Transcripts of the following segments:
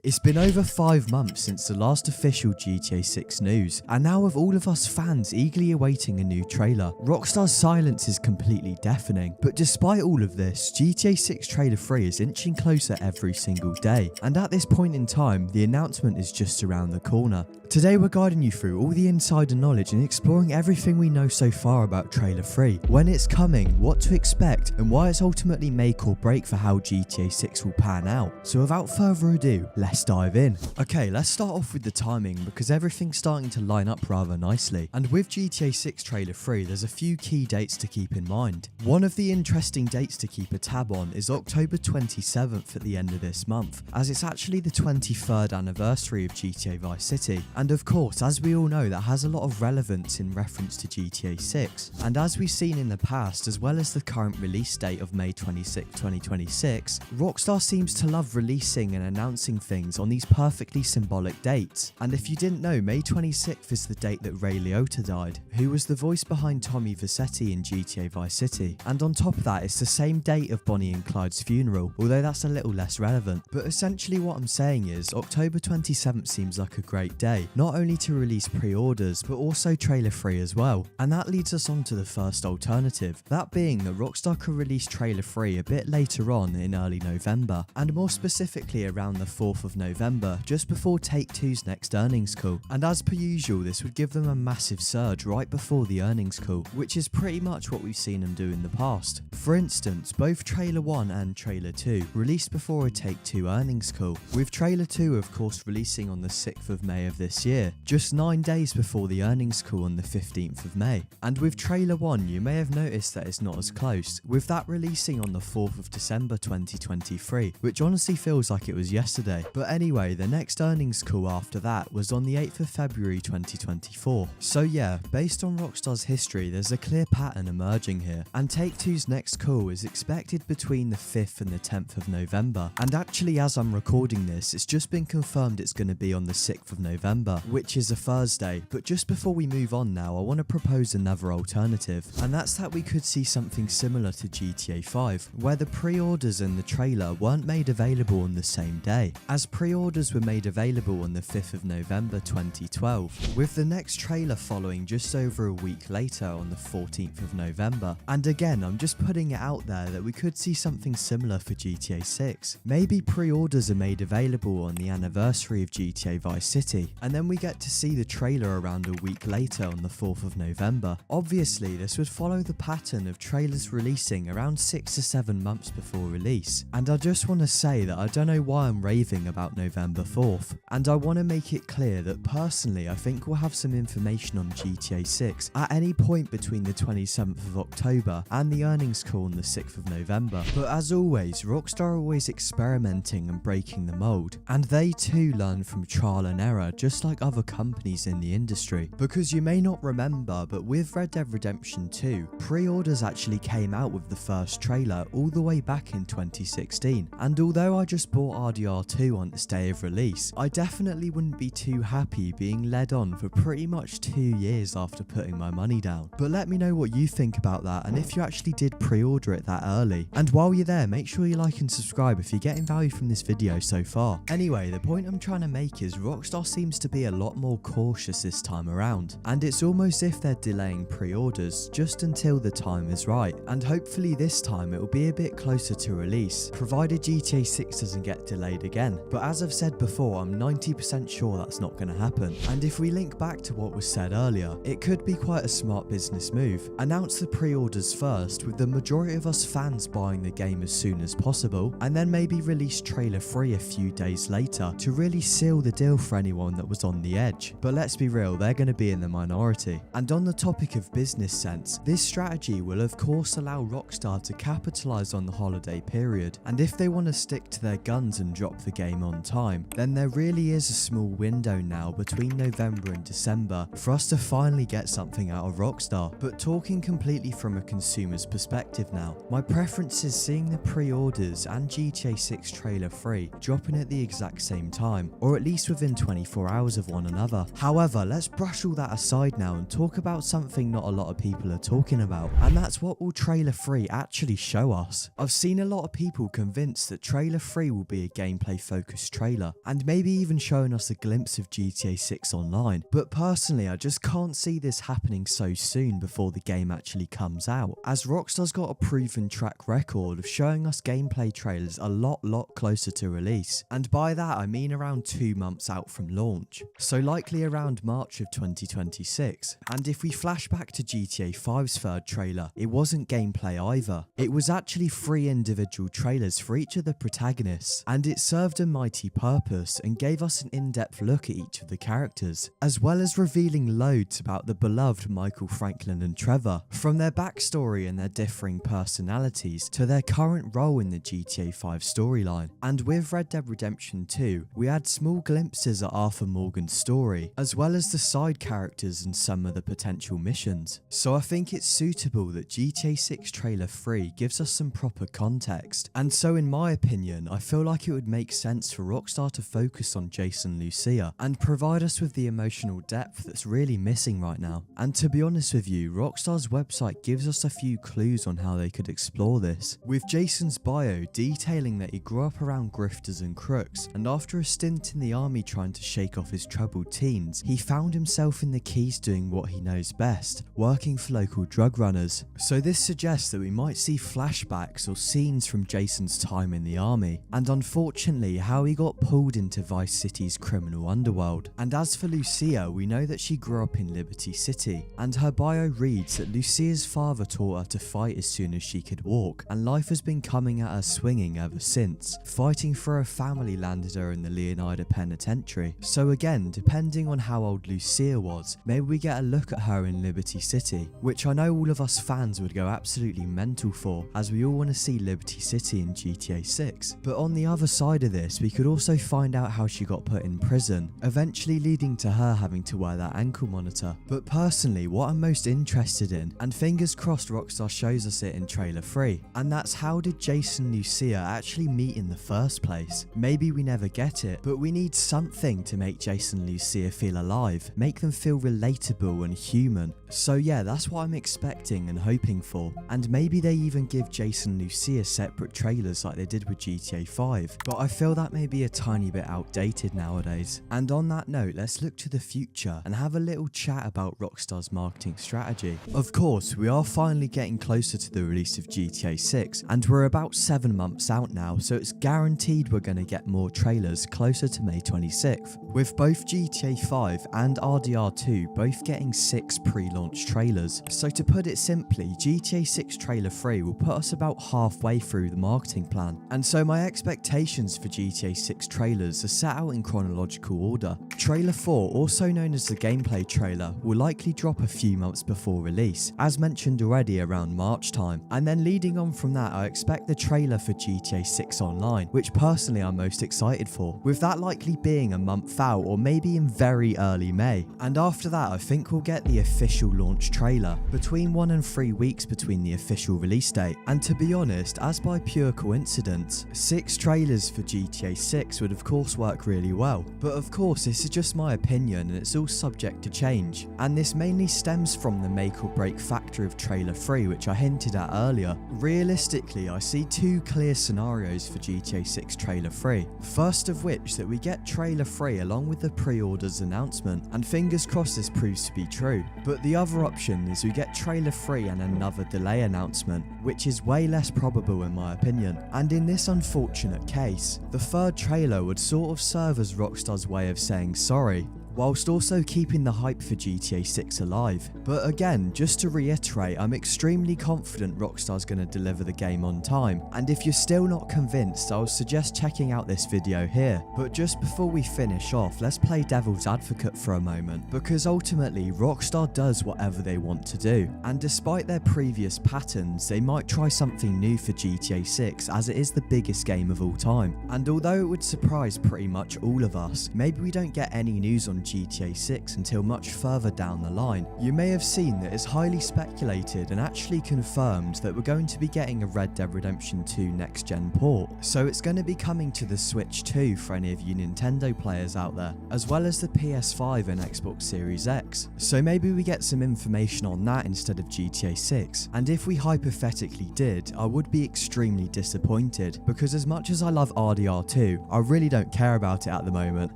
It's been over 5 months since the last official GTA 6 news, and now with all of us fans eagerly awaiting a new trailer, Rockstar's silence is completely deafening. But despite all of this, GTA 6 Trailer 3 is inching closer every single day, and at this point in time, the announcement is just around the corner. Today we're guiding you through all the insider knowledge and exploring everything we know so far about Trailer 3, when it's coming, what to expect, and why it's ultimately make or break for how GTA 6 will pan out. So without further ado, let's dive in. Okay, let's start off with the timing because everything's starting to line up rather nicely. And with GTA 6 Trailer 3, there's a few key dates to keep in mind. One of the interesting dates to keep a tab on is October 27th at the end of this month, as it's actually the 23rd anniversary of GTA Vice City. And of course, as we all know, that has a lot of relevance in reference to GTA 6. And as we've seen in the past, as well as the current release date of May 26, 2026, Rockstar seems to love releasing and announcing things on these perfectly symbolic dates. And if you didn't know, May 26th is the date that Ray Liotta died, who was the voice behind Tommy Vercetti in GTA Vice City. And on top of that, it's the same date of Bonnie and Clyde's funeral, although that's a little less relevant. But essentially what I'm saying is, October 27th seems like a great day, not only to release pre-orders, but also Trailer 3 as well. And that leads us on to the first alternative, that being that Rockstar could release Trailer 3 a bit later on in early November, and more specifically around the 4th of November, just before Take-Two's next earnings call. And as per usual, this would give them a massive surge right before the earnings call, which is pretty much what we've seen them do in the past. For instance, both Trailer 1 and Trailer 2 released before a Take-Two earnings call, with Trailer 2 of course releasing on the 6th of May of this year, just 9 days before the earnings call on the 15th of May. And with Trailer 1, you may have noticed that it's not as close, with that releasing on the 4th of December 2023, which honestly feels like it was yesterday. But anyway, the next earnings call after that was on the 8th of February 2024. So yeah, based on Rockstar's history, there's a clear pattern emerging here, and Take-Two's next call is expected between the 5th and the 10th of November. And actually, as I'm recording this, it's just been confirmed it's going to be on the 6th of November, which is a Thursday. But just before we move on now, I want to propose another alternative, and that's that we could see something similar to GTA 5, where the pre-orders and the trailer weren't made available on the same day, as pre-orders were made available on the 5th of November 2012, with the next trailer following just over a week later on the 14th of November. And again, I'm just putting it out there that we could see something similar for GTA 6. Maybe pre-orders are made available on the anniversary of GTA Vice City, and then we get to see the trailer around a week later on the 4th of November. Obviously, this would follow the pattern of trailers releasing around 6 to 7 months before release. And I just want to say that I don't know why I'm raving about November 4th, and I want to make it clear that personally I think we'll have some information on GTA 6 at any point between the 27th of October and the earnings call on the 6th of November. But as always, Rockstar are always experimenting and breaking the mold, and they too learn from trial and error just like other companies in the industry. Because you may not remember, but with Red Dead Redemption 2, pre-orders actually came out with the first trailer all the way back in 2016, and although I just bought RDR2 on its day of release, I definitely wouldn't be too happy being led on for pretty much 2 years after putting my money down. But let me know what you think about that, and if you actually did pre-order it that early. And while you're there, make sure you like and subscribe if you're getting value from this video so far. Anyway, the point I'm trying to make is Rockstar seems to be a lot more cautious this time around, and it's almost if they're delaying pre-orders just until the time is right. And hopefully this time it will be a bit closer to release, provided GTA 6 doesn't get delayed again. But as I've said before, I'm 90% sure that's not going to happen. And if we link back to what was said earlier, it could be quite a smart business move. Announce the pre-orders first, with the majority of us fans buying the game as soon as possible, and then maybe release Trailer 3 a few days later to really seal the deal for anyone that was on the edge. But let's be real, they're going to be in the minority. And on the topic of business sense, this strategy will of course allow Rockstar to capitalize on the holiday period, and if they want to stick to their guns and drop the game on time, then there really is a small window now between November and December for us to finally get something out of Rockstar. But talking completely from a consumer's perspective now, my preference is seeing the pre-orders and GTA 6 Trailer 3 dropping at the exact same time, or at least within 24 hours of one another. However, let's brush all that aside now and talk about something not a lot of people are talking about, and that's what will Trailer 3 actually show us. I've seen a lot of people convinced that Trailer 3 will be a gameplay focused focused trailer, and maybe even showing us a glimpse of GTA 6 Online. But personally, I just can't see this happening so soon before the game actually comes out, as Rockstar's got a proven track record of showing us gameplay trailers a lot closer to release, and by that I mean around 2 months out from launch, so likely around March of 2026. And if we flash back to GTA 5's third trailer, it wasn't gameplay either. It was actually 3 individual trailers for each of the protagonists, and it served a mighty purpose and gave us an in-depth look at each of the characters, as well as revealing loads about the beloved Michael, Franklin and Trevor, from their backstory and their differing personalities to their current role in the GTA 5 storyline. And with Red Dead Redemption 2, we had small glimpses at Arthur Morgan's story, as well as the side characters and some of the potential missions. So I think it's suitable that GTA 6 Trailer 3 gives us some proper context, and so in my opinion, I feel like it would make sense for Rockstar to focus on Jason Lucia and provide us with the emotional depth that's really missing right now. And to be honest with you, Rockstar's website gives us a few clues on how they could explore this, with Jason's bio detailing that he grew up around grifters and crooks, and after a stint in the army trying to shake off his troubled teens, he found himself in the Keys doing what he knows best, working for local drug runners. So this suggests that we might see flashbacks or scenes from Jason's time in the army, and unfortunately how he got pulled into Vice City's criminal underworld. And as for Lucia, we know that she grew up in Liberty City, and her bio reads that Lucia's father taught her to fight as soon as she could walk, and life has been coming at her swinging ever since. Fighting for her family landed her in the Leonida Penitentiary. So again, depending on how old Lucia was, maybe we get a look at her in Liberty City, which I know all of us fans would go absolutely mental for, as we all want to see Liberty City in GTA 6. But on the other side of this, we could also find out how she got put in prison, eventually leading to her having to wear that ankle monitor. But personally, what I'm most interested in, and fingers crossed Rockstar shows us it in trailer 3, and that's how did Jason and Lucia actually meet in the first place? Maybe we never get it, but we need something to make Jason and Lucia feel alive, make them feel relatable and human. So yeah, that's what I'm expecting and hoping for, and maybe they even give Jason and Lucia separate trailers like they did with GTA 5, but I feel that may be a tiny bit outdated nowadays. And on that note, let's look to the future and have a little chat about Rockstar's marketing strategy. Of course, we are finally getting closer to the release of GTA 6, and we're about 7 months out now, so it's guaranteed we're going to get more trailers closer to May 26th, with both GTA 5 and RDR2 both getting 6 pre-launch trailers. So to put it simply, GTA 6 Trailer 3 will put us about halfway through the marketing plan, and so my expectations for GTA 6 trailers are set out in chronological order. Trailer 4, also known as the gameplay trailer, will likely drop a few months before release, as mentioned already around March time, and then leading on from that I expect the trailer for GTA 6 Online, which personally I'm most excited for, with that likely being a month out or maybe in very early May. And after that I think we'll get the official launch trailer, between 1 and 3 weeks between the official release date. And to be honest, as by pure coincidence, 6 trailers for GTA 6 would of course work really well, but of course this is just my opinion and it's all subject to change, and this mainly stems from the make or break factor of trailer 3 which I hinted at earlier. Realistically, I see 2 clear scenarios for GTA 6 trailer 3, first of which that we get trailer 3 along with the pre-orders announcement, and fingers crossed this proves to be true, but the other option is we get trailer 3 and another delay announcement, which is way less probable in my opinion. And in this unfortunate case, the third trailer would sort of serve as Rockstar's way of saying sorry, whilst also keeping the hype for GTA 6 alive. But again, just to reiterate, I'm extremely confident Rockstar's going to deliver the game on time, and if you're still not convinced, I would suggest checking out this video here. But just before we finish off, let's play devil's advocate for a moment, because ultimately Rockstar does whatever they want to do, and despite their previous patterns, they might try something new for GTA 6 as it is the biggest game of all time. And although it would surprise pretty much all of us, maybe we don't get any news on on GTA 6 until much further down the line. You may have seen that it's highly speculated and actually confirmed that we're going to be getting a Red Dead Redemption 2 next gen port, so it's going to be coming to the Switch too for any of you Nintendo players out there, as well as the PS5 and Xbox Series X. So maybe we get some information on that instead of GTA 6, and if we hypothetically did, I would be extremely disappointed, because as much as I love RDR2, I really don't care about it at the moment.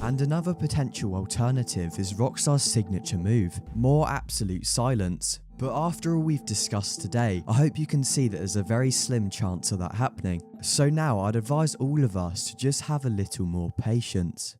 And another potential alternative is Rockstar's signature move, more absolute silence. But after all we've discussed today, I hope you can see that there's a very slim chance of that happening. So now I'd advise all of us to just have a little more patience.